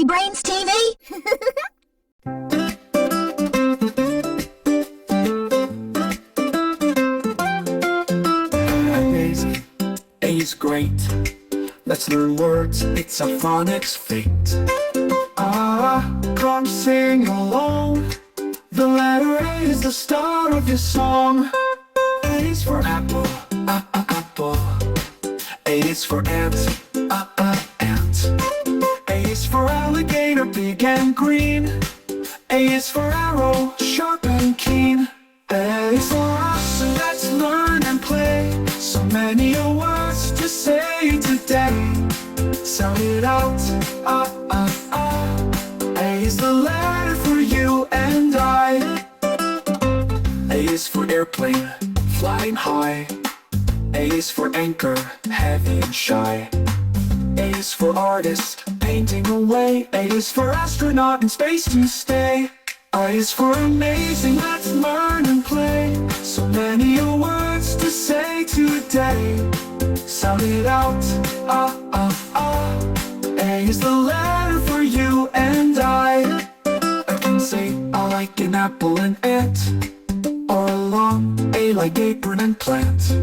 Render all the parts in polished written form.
HappybrainsTV. Amazing, A is great. Let's learn words, it's a phonics fate. Come sing along. The letter A is the star of your song. A is for apple, apple. A is for ant, ant. A is for alligator, big and green. A is for arrow, sharp and keen. A is for us, so let's learn and play. So many words to say today. Sound it out, A is the letter for you and I. A is for airplane, flying high. A is for anchor, heavy and shy. A is for artist, painting away. A is for astronaut, in space to stay. I is for amazing, let's learn and play. So many words to say today. Sound it out, A is the letter for you and I. I can say I like an apple and ant, or a long A like apron and plant.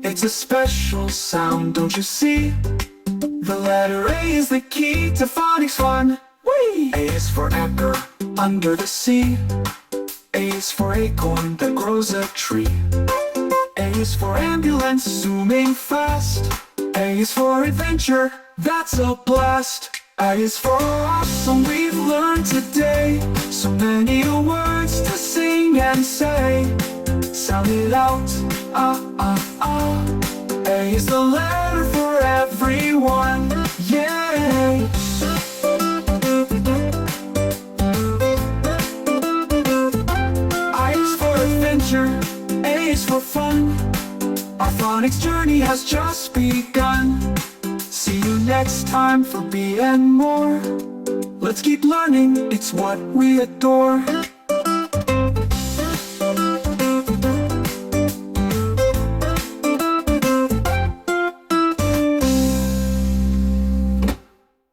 It's a special sound, don't you see? The letter A is the key to phonics fun. Whee! A is for anchor, under the sea. A is for acorn that grows a tree. A is for ambulance, zooming fast. A is for adventure, that's a blast. A is for awesome, we've learned today. So many words to sing and say. Sound it out, A is the letter for everyone, yay! I is for adventure, A is for fun. Our phonics journey has just begun. See you next time for B and more. Let's keep learning, it's what we adore.